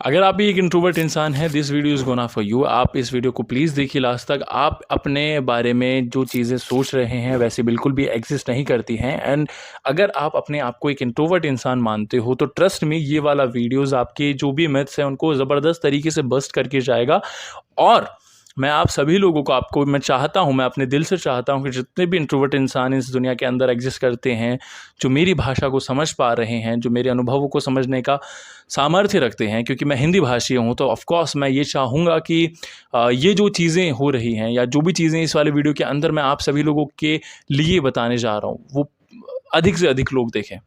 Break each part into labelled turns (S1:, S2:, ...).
S1: अगर आप भी एक इंट्रोवर्ट इंसान हैं, this video is gonna for you. आप इस वीडियो को प्लीज़ देखिए लास्ट तक। आप अपने बारे में जो चीज़ें सोच रहे हैं वैसे बिल्कुल भी एग्जिस्ट नहीं करती हैं। एंड अगर आप अपने आप को एक इंट्रोवर्ट इंसान मानते हो तो ट्रस्ट मी, ये वाला वीडियोज़ आपके जो भी मिथ्स हैं उनको ज़बरदस्त तरीके से बस्ट करके जाएगा। और मैं आप सभी लोगों को, आपको मैं चाहता हूँ, मैं अपने दिल से चाहता हूँ कि जितने भी इंट्रोवर्ट इंसान इस दुनिया के अंदर एग्जिस्ट करते हैं, जो मेरी भाषा को समझ पा रहे हैं, जो मेरे अनुभवों को समझने का सामर्थ्य रखते हैं, क्योंकि मैं हिंदी भाषी हूँ, तो ऑफ कोर्स मैं ये चाहूँगा कि ये जो चीज़ें हो रही हैं या जो भी चीज़ें इस वाले वीडियो के अंदर मैं आप सभी लोगों के लिए बताने जा रहा हूँ, वो अधिक से अधिक लोग देखें।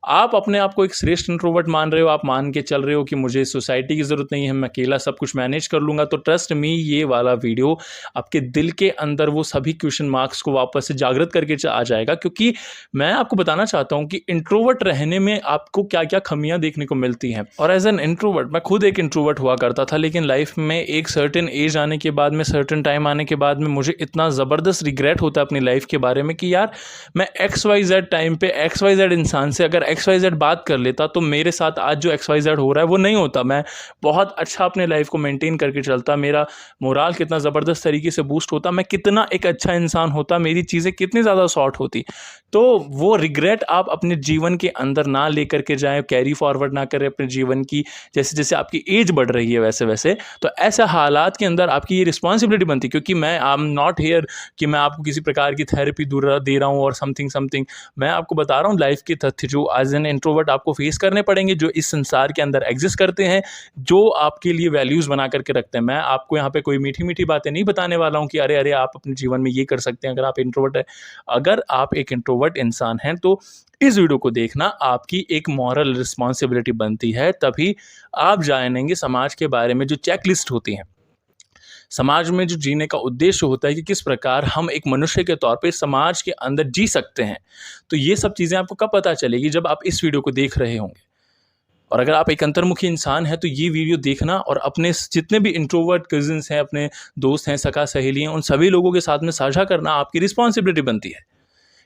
S1: आप अपने आप को एक श्रेष्ठ इंट्रोवर्ट मान रहे हो, आप मान के चल रहे हो कि मुझे सोसाइटी की ज़रूरत नहीं है, मैं अकेला सब कुछ मैनेज कर लूँगा, तो ट्रस्ट मी, ये वाला वीडियो आपके दिल के अंदर वो सभी क्वेश्चन मार्क्स को वापस से जागृत करके आ जाएगा। क्योंकि मैं आपको बताना चाहता हूँ कि इंट्रोवर्ट रहने में आपको क्या क्या खमियाँ देखने को मिलती हैं। और एज एन इंट्रोवर्ट, मैं खुद एक इंट्रोवर्ट हुआ करता था, लेकिन लाइफ में एक सर्टेन एज आने के बाद में, सर्टेन टाइम आने के बाद में मुझे इतना ज़बरदस्त रिग्रेट होता है अपनी लाइफ के बारे में कि यार, मैं XYZ टाइम पे XYZ इंसान से अगर XYZ बात कर लेता तो मेरे साथ आज जो XYZ हो रहा है वो नहीं होता। मैं बहुत अच्छा अपने लाइफ को मेंटेन करके चलता, मेरा मोराल कितना ज़बरदस्त तरीके से बूस्ट होता, मैं कितना एक अच्छा इंसान होता, मेरी चीज़ें कितनी ज़्यादा सॉर्ट होती। तो वो रिग्रेट आप अपने जीवन के अंदर ना लेकर के जाएँ, कैरी फॉरवर्ड ना करें अपने जीवन की। जैसे जैसे आपकी एज बढ़ रही है वैसे वैसे, तो ऐसे हालात के अंदर आपकी ये रिस्पॉन्सिबिलिटी बनती है। क्योंकि मैं आई एम नॉट हियर कि मैं आपको किसी प्रकार की थेरेपी दे रहा हूँ और समथिंग। मैं आपको बता रहा हूँ लाइफ के तथ्य जो एज एन इंट्रोवर्ट आपको फेस करने पड़ेंगे, जो इस संसार के अंदर एग्जिस्ट करते हैं, जो आपके लिए वैल्यूज़ बना करके रखते हैं। मैं आपको यहाँ पे कोई मीठी मीठी बातें नहीं बताने वाला हूँ कि अरे अरे आप अपने जीवन में ये कर सकते हैं अगर आप इंट्रोवर्ट है। अगर आप एक इंट्रोवर्ट इंसान हैं तो इस वीडियो को देखना आपकी एक मॉरल रिस्पॉन्सिबिलिटी बनती है, तभी आप जानेंगे समाज के बारे में जो चेकलिस्ट होती हैं, समाज में जो जीने का उद्देश्य होता है कि किस प्रकार हम एक मनुष्य के तौर पे समाज के अंदर जी सकते हैं। तो ये सब चीज़ें आपको कब पता चलेगी? जब आप इस वीडियो को देख रहे होंगे। और अगर आप एक अंतर्मुखी इंसान हैं तो ये वीडियो देखना और अपने जितने भी इंट्रोवर्ट कजिन्स हैं, अपने दोस्त हैं, सगा सहेली हैं, उन सभी लोगों के साथ में साझा करना आपकी रिस्पॉन्सिबिलिटी बनती है।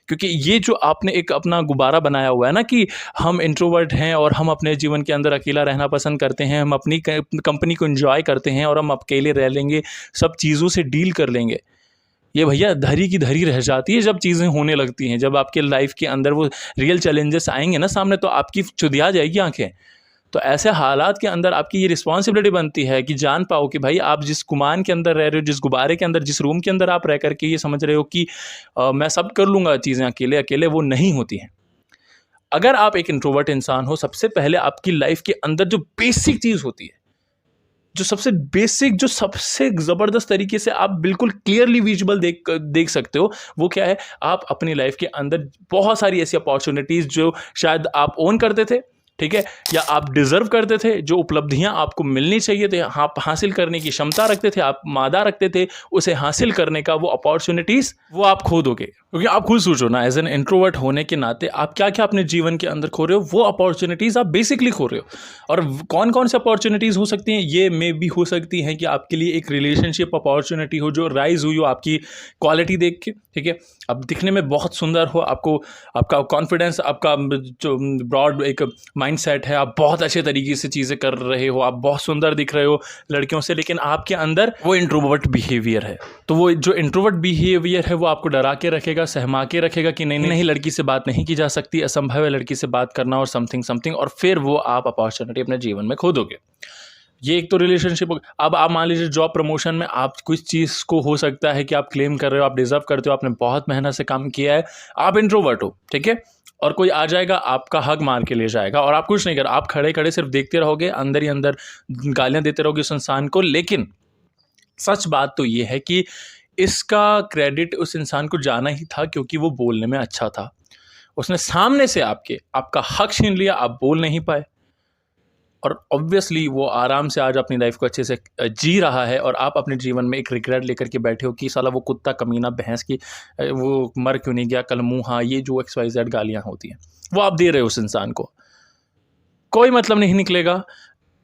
S1: क्योंकि ये जो आपने एक अपना गुब्बारा बनाया हुआ है ना कि हम इंट्रोवर्ट हैं और हम अपने जीवन के अंदर अकेला रहना पसंद करते हैं, हम अपनी कंपनी को एंजॉय करते हैं और हम अकेले रह लेंगे, सब चीज़ों से डील कर लेंगे। ये भैया धरी की धरी रह जाती है जब चीज़ें होने लगती हैं। जब आपके लाइफ के अंदर वो रियल चैलेंजेस आएंगे ना सामने, तो आपकी चुदिया जाएगी आंखें। तो ऐसे हालात के अंदर आपकी ये रिस्पॉन्सिबिलिटी बनती है कि जान पाओ कि भाई आप जिस गुमान के अंदर रह रहे हो, जिस गुब्बारे के अंदर, जिस रूम के अंदर आप रह करके ये समझ रहे हो कि मैं सब कर लूँगा चीज़ें अकेले अकेले, वो नहीं होती हैं। अगर आप एक इंट्रोवर्ट इंसान हो, सबसे पहले आपकी लाइफ के अंदर जो बेसिक चीज़ होती है, जो सबसे बेसिक, जो सबसे ज़बरदस्त तरीके से आप बिल्कुल क्लियरली विजिबल देख सकते हो, वो क्या है? आप अपनी लाइफ के अंदर बहुत सारी ऐसी अपॉर्चुनिटीज़ जो शायद आप ओन करते थे, ठीक है, या आप डिज़र्व करते थे, जो उपलब्धियां आपको मिलनी चाहिए थे, आप हासिल करने की क्षमता रखते थे, आप मादा रखते थे, उसे हासिल करने का वो अपॉर्चुनिटीज़ वो आप खो दोगे। क्योंकि आप खुद सोचो ना, एज एन इंट्रोवर्ट होने के नाते आप क्या क्या अपने जीवन के अंदर खो रहे हो, वो अपॉर्चुनिटीज़ आप बेसिकली खो रहे हो। और कौन कौन से अपॉर्चुनिटीज़ हो सकती हैं? ये मे भी हो सकती हैं कि आपके लिए एक रिलेशनशिप अपॉर्चुनिटी हो जो राइज हुई हो आपकी क्वालिटी देख के, ठीक है, अब दिखने में बहुत सुंदर हो, आपको आपका कॉन्फिडेंस, आपका जो ब्रॉड एक माइंडसेट है, आप बहुत अच्छे तरीके से चीज़ें कर रहे हो, आप बहुत सुंदर दिख रहे हो लड़कियों से, लेकिन आपके अंदर वो इंट्रोवर्ट बिहेवियर है। तो वो जो इंट्रोवर्ट बिहेवियर है वो आपको डरा के रखेगा, सहमा के रखेगा कि नहीं नहीं, लड़की से बात नहीं की जा सकती, असंभव है लड़की से बात करना और समथिंग, और फिर वो आप अपॉर्चुनिटी अपने जीवन में खो दोगे। ये एक तो रिलेशनशिप। अब आप मान लीजिए जॉब प्रमोशन में आप कुछ चीज़ को हो सकता है कि आप क्लेम कर रहे हो, आप डिजर्व करते हो, आपने बहुत मेहनत से काम किया है, आप इंट्रोवर्ट हो, ठीक है, और कोई आ जाएगा आपका हक मार के ले जाएगा और आप कुछ नहीं कर, आप खड़े खड़े सिर्फ देखते रहोगे, अंदर ही अंदर गालियां देते रहोगे उस इंसान को। लेकिन सच बात तो ये है कि इसका क्रेडिट उस इंसान को जाना ही था, क्योंकि वो बोलने में अच्छा था। उसने सामने से आपका हक छीन लिया, आप बोल नहीं पाए, और ऑब्वियसली वो आराम से आज अपनी लाइफ को अच्छे से जी रहा है, और आप अपने जीवन में एक रिग्रेट लेकर के बैठे हो कि साला वो कुत्ता कमीना भैंस की वो मर क्यों नहीं गया कल मुँहा, ये जो XYZ गालियाँ होती हैं वो आप दे रहे हो उस इंसान को। कोई मतलब नहीं निकलेगा।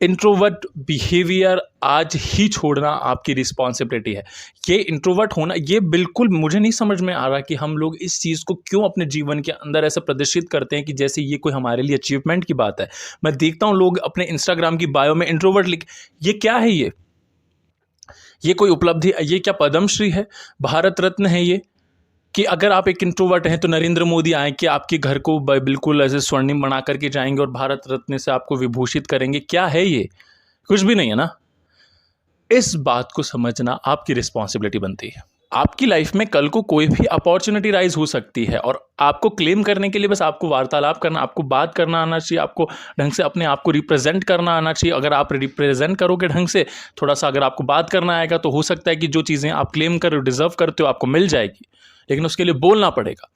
S1: इंट्रोवर्ट बिहेवियर आज ही छोड़ना आपकी रिस्पॉन्सिबिलिटी है। ये इंट्रोवर्ट होना, ये बिल्कुल मुझे नहीं समझ में आ रहा कि हम लोग इस चीज़ को क्यों अपने जीवन के अंदर ऐसा प्रदर्शित करते हैं कि जैसे ये कोई हमारे लिए अचीवमेंट की बात है। मैं देखता हूँ लोग अपने इंस्टाग्राम की बायो में इंट्रोवर्ट लिख, ये क्या है ये कोई उपलब्धि, ये क्या पद्मश्री है, भारत रत्न है ये, कि अगर आप एक इंट्रोवर्ट हैं तो नरेंद्र मोदी आए कि आपके घर को बिल्कुल ऐसे स्वर्णिम बना करके जाएंगे और भारत रत्न से आपको विभूषित करेंगे? क्या है ये? कुछ भी नहीं है ना। इस बात को समझना आपकी रिस्पॉन्सिबिलिटी बनती है। आपकी लाइफ में कल को कोई भी अपॉर्चुनिटी राइज हो सकती है और आपको क्लेम करने के लिए बस आपको वार्तालाप करना, आपको बात करना आना चाहिए, आपको ढंग से अपने आप को रिप्रेजेंट करना आना चाहिए। अगर आप रिप्रेजेंट करोगे ढंग से, थोड़ा सा अगर आपको बात करना आएगा तो हो सकता है कि जो चीज़ें आप क्लेम कर रहे हो, डिजर्व करते हो, आपको मिल जाएगी, लेकिन उसके लिए बोलना पड़ेगा।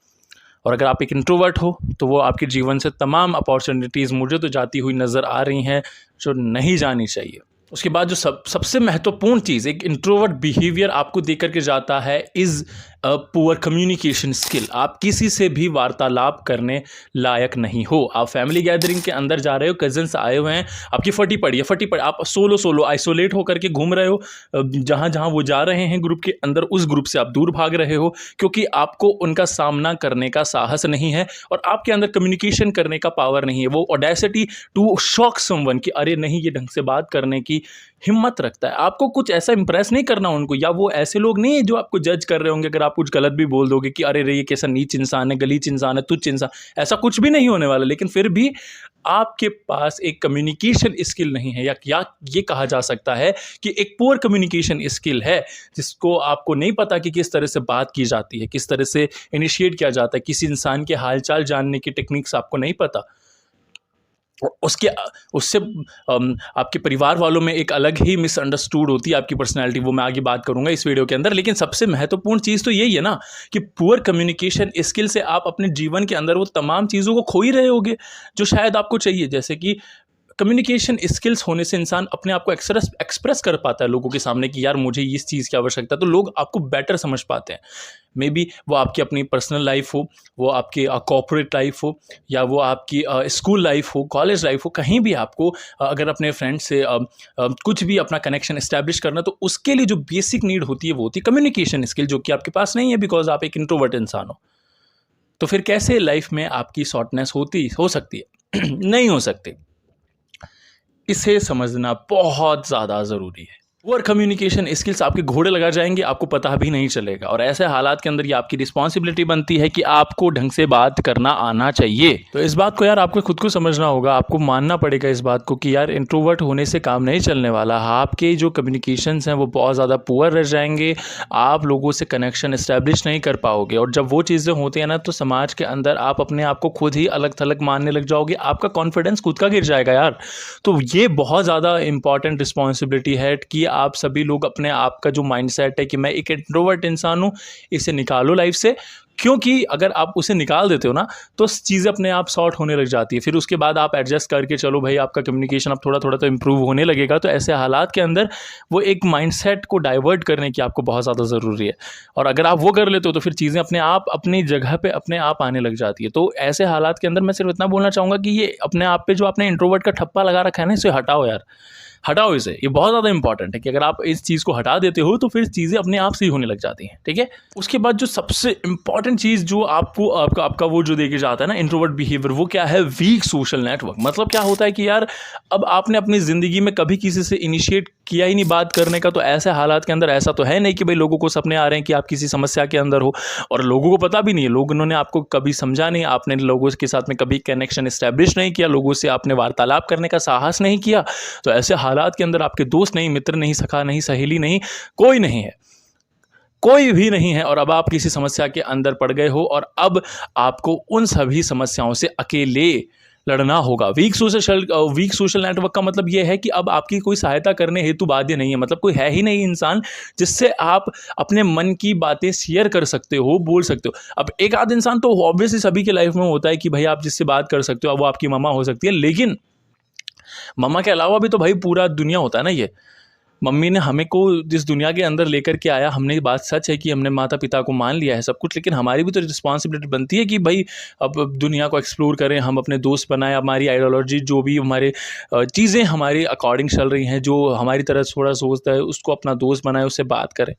S1: और अगर आप एक इंट्रोवर्ट हो तो वो आपके जीवन से तमाम अपॉर्चुनिटीज़ मुझे तो जाती हुई नज़र आ रही हैं जो नहीं जानी चाहिए। उसके बाद जो सबसे महत्वपूर्ण चीज़ एक इंट्रोवर्ट बिहेवियर आपको दे करके जाता है is a poor communication skill. आप किसी से भी वार्तालाप करने लायक नहीं हो। आप फैमिली गैदरिंग के अंदर जा रहे हो, कजन्स आए हुए हैं, आपकी फटी पड़ी है, आप सोलो आइसोलेट होकर के घूम रहे हो, जहाँ जहाँ वो जा रहे हैं ग्रुप के अंदर, उस ग्रुप से आप दूर भाग रहे हो क्योंकि आपको उनका सामना करने का साहस नहीं है और आपके अंदर कम्युनिकेशन करने का पावर नहीं है। वो ऑडेसिटी टू शॉक समवन कि अरे नहीं, ये ढंग से बात करने की हिम्मत रखता है। आपको कुछ ऐसा इंप्रेस नहीं करना उनको, या वो ऐसे लोग नहीं है जो आपको जज कर रहे होंगे अगर आप कुछ गलत भी बोल दोगे कि अरे रे ये कैसा नीच इंसान है, गलीच इंसान है, तुच्छ इंसान। ऐसा कुछ भी नहीं होने वाला, लेकिन फिर भी आपके पास एक कम्युनिकेशन स्किल नहीं है, या ये कहा जा सकता है कि एक पुअर कम्युनिकेशन स्किल है जिसको आपको नहीं पता कि किस तरह से बात की जाती है, किस तरह से इनिशिएट किया जाता है, किसी इंसान के हालचाल जानने की टेक्निक्स आपको नहीं पता। उससे आपके परिवार वालों में एक अलग ही मिसअंडरस्टूड होती है आपकी पर्सनैलिटी, वो मैं आगे बात करूंगा इस वीडियो के अंदर। लेकिन सबसे महत्वपूर्ण चीज़ तो यही है ना कि पुअर कम्युनिकेशन स्किल से आप अपने जीवन के अंदर वो तमाम चीज़ों को खो ही रहे होगे जो शायद आपको चाहिए। जैसे कि कम्युनिकेशन स्किल्स होने से इंसान अपने आप को एक्सप्रेस कर पाता है लोगों के सामने कि यार मुझे इस चीज़ की आवश्यकता है, तो लोग आपको बेटर समझ पाते हैं। मे बी वो आपकी अपनी पर्सनल लाइफ हो, वो आपकी कॉर्पोरेट लाइफ हो, या वो आपकी स्कूल लाइफ हो, कॉलेज लाइफ हो, कहीं भी आपको अगर अपने फ्रेंड से कुछ भी अपना कनेक्शन इस्टेब्लिश करना, तो उसके लिए जो बेसिक नीड होती है वो होती है कम्युनिकेशन स्किल, जो कि आपके पास नहीं है बिकॉज आप एक इंट्रोवर्ट इंसान हो। तो फिर कैसे लाइफ में आपकी शॉर्टनेस हो सकती है? नहीं हो सकती। इसे समझना बहुत ज़्यादा ज़रूरी है। पुअर कम्युनिकेशन स्किल्स आपके घोड़े लगा जाएंगे, आपको पता भी नहीं चलेगा, और ऐसे हालात के अंदर ये आपकी रिस्पॉन्सिबिलिटी बनती है कि आपको ढंग से बात करना आना चाहिए। तो इस बात को यार आपको खुद को समझना होगा, आपको मानना पड़ेगा इस बात को कि यार इंट्रोवर्ट होने से काम नहीं चलने वाला। आपके जो कम्युनिकेशंस हैं वो बहुत ज़्यादा पुअर रह जाएंगे, आप लोगों से कनेक्शन इस्टेब्लिश नहीं कर पाओगे, और जब वो चीज़ें होती हैं ना तो समाज के अंदर आप अपने आप को खुद ही अलग थलग मानने लग जाओगे, आपका कॉन्फिडेंस खुद का गिर जाएगा यार। तो ये बहुत ज़्यादा इंपॉर्टेंट रिस्पॉन्सिबिलिटी है कि आप सभी लोग अपने आप का जो माइंडसेट है कि मैं एक इंट्रोवर्ट इंसान हूँ, इसे निकालो लाइफ से। क्योंकि अगर आप उसे निकाल देते हो ना तो चीज़ें अपने आप सॉर्ट होने लग जाती है। फिर उसके बाद आप एडजस्ट करके चलो भाई, आपका कम्युनिकेशन अब थोड़ा थोड़ा तो इम्प्रूव होने लगेगा। तो ऐसे हालात के अंदर वो एक माइंडसेट को डाइवर्ट करने की आपको बहुत ज़्यादा ज़रूरी है, और अगर आप वो कर लेते हो तो फिर चीज़ें अपने आप अपनी जगह पे अपने आप आने लग जाती है। तो ऐसे हालात के अंदर मैं सिर्फ इतना बोलना चाहूँगा कि ये अपने आप पे जो आपने इंट्रोवर्ट का ठप्पा लगा रखा है ना, इसे हटाओ यार, हटाओ इसे। ये बहुत ज़्यादा इंपॉर्टेंट है कि अगर आप इस चीज़ को हटा देते हो तो फिर चीज़ें अपने आप से ही होने लग जाती हैं, ठीक है। उसके बाद जो सबसे इंपॉर्टेंट चीज़ जो आपको आपका वो जो देखे जाता है ना इंट्रोवर्ट बिहेवियर, वो क्या है? Weak social network. मतलब क्या होता है कि यार अब आपने अपनी ज़िंदगी में कभी किसी से इनिशिएट किया ही नहीं बात करने का, तो ऐसे हालात के अंदर ऐसा तो है नहीं कि भाई लोगों को सपने आ रहे हैं कि आप किसी समस्या के अंदर हो, और लोगों को पता भी नहीं है, उन्होंने आपको कभी समझा नहीं, आपने लोगों के साथ में कभी कनेक्शन इस्टेब्लिश नहीं किया, लोगों से आपने वार्तालाप करने का साहस नहीं किया। तो ऐसे हालात के अंदर आपके दोस्त नहीं, मित्र नहीं, सखा नहीं, सहेली नहीं, कोई नहीं है, कोई भी नहीं है, और अब आप किसी समस्या के अंदर पड़ गए हो और अब आपको उन सभी समस्याओं से अकेले लड़ना होगा। वीक सोशल नेटवर्क का मतलब यह है कि अब आपकी कोई सहायता करने हेतु बाध्य नहीं है, मतलब कोई है ही नहीं इंसान जिससे आप अपने मन की बातें शेयर कर सकते हो, बोल सकते हो। अब एक आध इंसान तो ऑब्वियसली सभी के लाइफ में होता है कि भाई आप जिससे बात कर सकते हो, अब वो आपकी मम्मा हो सकती है, लेकिन मम्मा के अलावा भी तो भाई पूरा दुनिया होता है ना ये। मम्मी ने हमें को जिस दुनिया के अंदर लेकर के आया, हमने बात सच है कि हमने माता पिता को मान लिया है सब कुछ, लेकिन हमारी भी तो रिस्पॉन्सिबिलिटी बनती है कि भाई अब दुनिया को एक्सप्लोर करें, हम अपने दोस्त बनाएं, हमारी आइडियोलॉजी जो भी हमारे चीज़ें हमारे अकॉर्डिंग चल रही हैं, जो हमारी तरह थोड़ा सोचता है उसको अपना दोस्त बनाएं, उससे बात करें,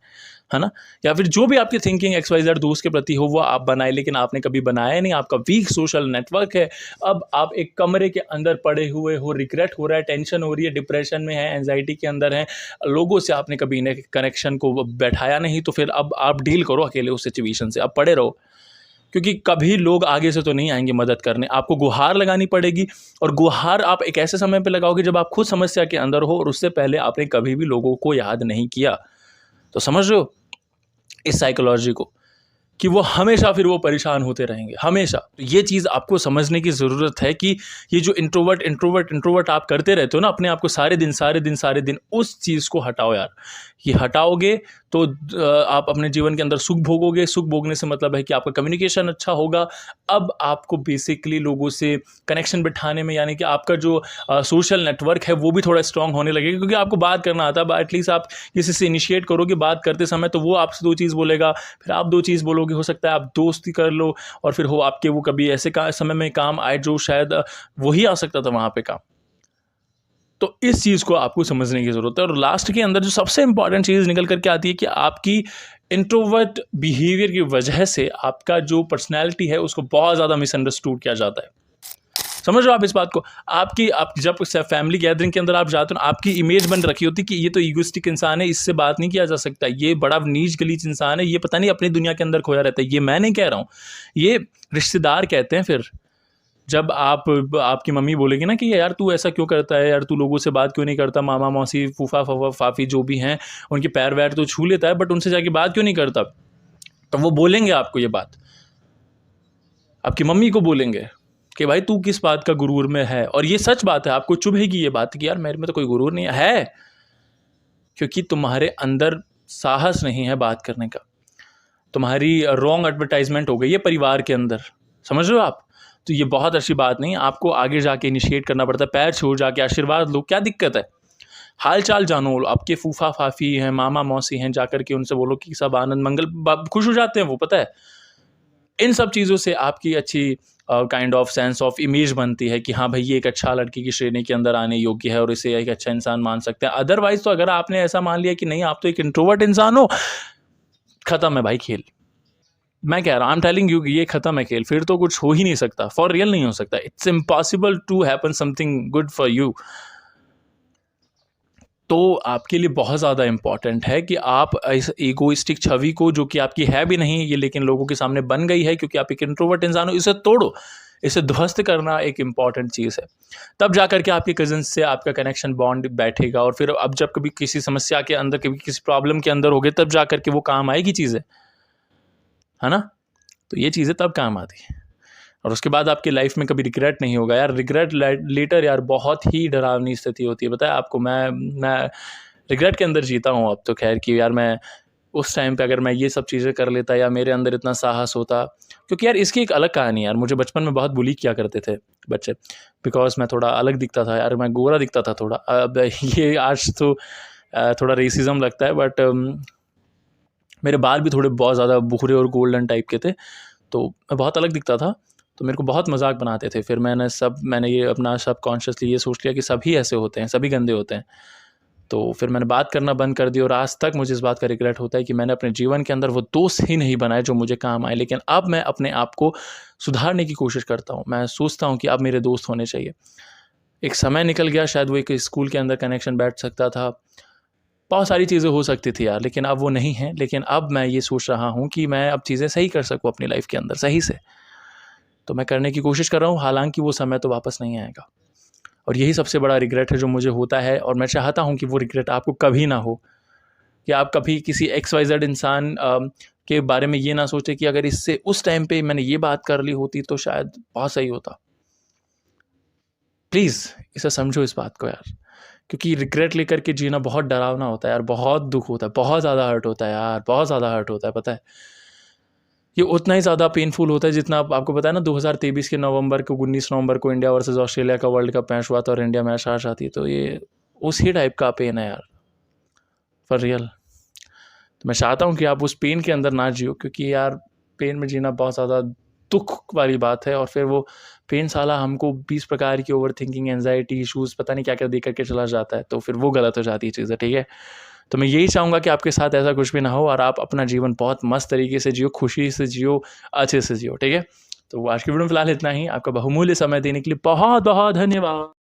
S1: है ना। या फिर जो भी आपकी थिंकिंग XYZ दोस्त के प्रति हो वो आप बनाए, लेकिन आपने कभी बनाया नहीं, आपका वीक सोशल नेटवर्क है। अब आप एक कमरे के अंदर पड़े हुए हो, रिग्रेट हो रहा है, टेंशन हो रही है, डिप्रेशन में है, एंजाइटी के अंदर है, लोगों से आपने कभी इन्हें कनेक्शन को बैठाया नहीं, तो फिर अब आप डील करो अकेले उस सिचुएशन से, अब पड़े रहो, क्योंकि कभी लोग आगे से तो नहीं आएंगे मदद करने, आपको गुहार लगानी पड़ेगी। और गुहार आप एक ऐसे समय पे लगाओगे जब आप खुद समस्या के अंदर हो, और उससे पहले आपने कभी भी लोगों को याद नहीं किया। तो समझ रहे हो इस साइकोलॉजी को, कि वो हमेशा फिर वो परेशान होते रहेंगे हमेशा। तो ये चीज़ आपको समझने की ज़रूरत है कि ये जो इंट्रोवर्ट आप करते रहते हो ना अपने आप को, सारे दिन, उस चीज़ को हटाओ यार। ये हटाओगे तो आप अपने जीवन के अंदर सुख भोगोगे। सुख भोगने से मतलब है कि आपका कम्युनिकेशन अच्छा होगा। अब आपको बेसिकली लोगों से कनेक्शन बिठाने में, यानी कि आपका जो सोशल नेटवर्क है वो भी थोड़ा स्ट्रांग होने लगेगा, क्योंकि आपको बात करना आता है। एटलीस्ट आप किसी से इनिशिएट करोगे बात करते समय, तो वो आपसे 2 चीज़ बोलेगा, फिर आप 2 चीज़ बोलोगे, हो सकता है आप दोस्ती कर लो, और फिर हो आपके वो कभी ऐसे समय में काम आए जो शायद वही आ सकता था वहाँ पे काम। तो इस चीज़ को आपको समझने की ज़रूरत है। और लास्ट के अंदर जो सबसे इंपॉर्टेंट चीज़ निकल करके आती है कि आपकी इंट्रोवर्ट बिहेवियर की वजह से आपका जो पर्सनैलिटी है उसको बहुत ज़्यादा मिसअंडरस्टूड किया जाता है। समझ रहे हो आप इस बात को? आप जब फैमिली गैदरिंग के अंदर आप जाते हो, आपकी इमेज बन रखी होती है कि ये तो ईगोइस्टिक इंसान है, इससे बात नहीं किया जा सकता, ये बड़ा नीच गलीच इंसान है, ये पता नहीं अपनी दुनिया के अंदर खोया रहता है। ये मैं नहीं कह रहा हूँ, ये रिश्तेदार कहते हैं। फिर जब आपकी मम्मी बोलेगी ना कि यार तू ऐसा क्यों करता है, यार तू लोगों से बात क्यों नहीं करता, मामा मौसी फूफा फाफी जो भी हैं उनके पैर वैर तो छू लेता है, बट उनसे जाके बात क्यों नहीं करता, तो वो बोलेंगे आपको ये बात, आपकी मम्मी को बोलेंगे कि भाई तू किस बात का गुरूर में है। और ये सच बात है, आपको चुभेगी ये बात कि यार मेरे में तो कोई गुरूर नहीं है, क्योंकि तुम्हारे अंदर साहस नहीं है बात करने का, तुम्हारी रॉन्ग एडवर्टाइजमेंट हो गई है परिवार के अंदर। समझ रहे हो आप? तो ये बहुत अच्छी बात नहीं है, आपको आगे जाके इनिशिएट करना पड़ता है, पैर छू जाके आशीर्वाद लो, क्या दिक्कत है, हाल चाल जानो, आपके फूफा फाफी हैं, मामा मौसी हैं, जाकर के उनसे बोलो कि सब आनंद मंगल, खुश हो जाते हैं वो, पता है। इन सब चीज़ों से आपकी अच्छी kind of sense of image बनती है कि हाँ भाई ये एक अच्छा लड़की की श्रेणी के अंदर आने योग्य है और इसे एक अच्छा इंसान मान सकते हैं। अदरवाइज तो अगर आपने ऐसा मान लिया कि नहीं आप तो एक इंट्रोवर्ट इंसान हो, खत्म है भाई खेल। मैं कह रहा हूँ, आई एम टेलिंग यू, ये खत्म है खेल, फिर तो कुछ हो ही नहीं सकता, फॉर रियल नहीं हो सकता। It's impossible to happen something good for you. तो आपके लिए बहुत ज़्यादा इम्पॉर्टेंट है कि आप इस ईगोइस्टिक छवि को, जो कि आपकी है भी नहीं ये, लेकिन लोगों के सामने बन गई है क्योंकि आप एक इंट्रोवर्ट इंसान हो, इसे तोड़ो, इसे ध्वस्त करना एक इम्पॉर्टेंट चीज़ है। तब जाकर के आपके कज़न्स से आपका कनेक्शन बॉन्ड बैठेगा, और फिर अब जब कभी किसी समस्या के अंदर, कभी किसी प्रॉब्लम के अंदर होगे, तब जाकर के वो काम आएगी चीज़ें, है ना। तो ये चीज़ें तब काम आती है, और उसके बाद आपकी लाइफ में कभी रिग्रेट नहीं होगा यार। रिग्रेट लेटर यार बहुत ही डरावनी स्थिति होती है, बताया आपको। मैं रिग्रेट के अंदर जीता हूँ अब तो, खैर कि यार मैं उस टाइम पे अगर मैं ये सब चीज़ें कर लेता, या मेरे अंदर इतना साहस होता, क्योंकि यार इसकी एक अलग कहानी है यार। मुझे बचपन में बहुत बुली किया करते थे बच्चे, बिकॉज मैं थोड़ा अलग दिखता था यार, मैं गोरा दिखता था थोड़ा। अब ये आज तो थोड़ा रेसिज्म लगता है, बट मेरे बाल भी थोड़े बहुत ज़्यादा भूरे और गोल्डन टाइप के थे, तो मैं बहुत अलग दिखता था, तो मेरे को बहुत मजाक बनाते थे। फिर मैंने ये अपना सबकॉन्शियसली ये सोच लिया कि सभी ऐसे होते हैं, सभी गंदे होते हैं। तो फिर मैंने बात करना बंद कर दी, और आज तक मुझे इस बात का रिग्रेट होता है कि मैंने अपने जीवन के अंदर वो दोस्त ही नहीं बनाए जो मुझे काम आए। लेकिन अब मैं अपने आप को सुधारने की कोशिश करता हूँ, मैं सोचता हूँ कि अब मेरे दोस्त होने चाहिए। एक समय निकल गया, शायद वो एक स्कूल के अंदर कनेक्शन बैठ सकता था, बहुत सारी चीज़ें हो सकती थी यार, लेकिन अब वो नहीं है। लेकिन अब मैं ये सोच रहा हूँ कि मैं अब चीज़ें सही कर सकूँ अपनी लाइफ के अंदर सही से, तो मैं करने की कोशिश कर रहा हूँ। हालांकि वो समय तो वापस नहीं आएगा, और यही सबसे बड़ा रिग्रेट है जो मुझे होता है। और मैं चाहता हूँ कि वो रिग्रेट आपको कभी ना हो, कि आप कभी किसी XYZ इंसान के बारे में ये ना सोचें कि अगर इससे उस टाइम पे मैंने ये बात कर ली होती तो शायद बहुत सही होता। प्लीज़ इसे समझो इस बात को यार, क्योंकि रिग्रेट लेकर के जीना बहुत डरावना होता है यार, बहुत दुख होता है, बहुत ज़्यादा हर्ट होता है यार, बहुत ज़्यादा हर्ट होता है, पता है। ये उतना ही ज़्यादा पेनफुल होता है जितना आपको पता है ना, 2023 के नवंबर को 19 नवंबर को इंडिया वर्सेस ऑस्ट्रेलिया का वर्ल्ड कप मैच हुआ था और इंडिया मैच हार जाती है, तो ये उसी टाइप का पेन है यार। For real. तो मैं चाहता हूँ कि आप उस पेन के अंदर ना जियो, क्योंकि यार पेन में जीना बहुत ज़्यादा दुख वाली बात है, और फिर वो पेन साला हमको 20 प्रकार की ओवर थिंकिंग, एंजाइटी इश्यूज़, पता नहीं क्या-क्या दे करके चला जाता है, तो फिर वो गलत हो जाती है चीज़ें, ठीक है? तो मैं यही चाहूँगा कि आपके साथ ऐसा कुछ भी ना हो और आप अपना जीवन बहुत मस्त तरीके से जियो, खुशी से जियो, अच्छे से जियो, ठीक है? तो आज की वीडियो में फिलहाल इतना ही। आपका बहुमूल्य समय देने के लिए बहुत-बहुत धन्यवाद।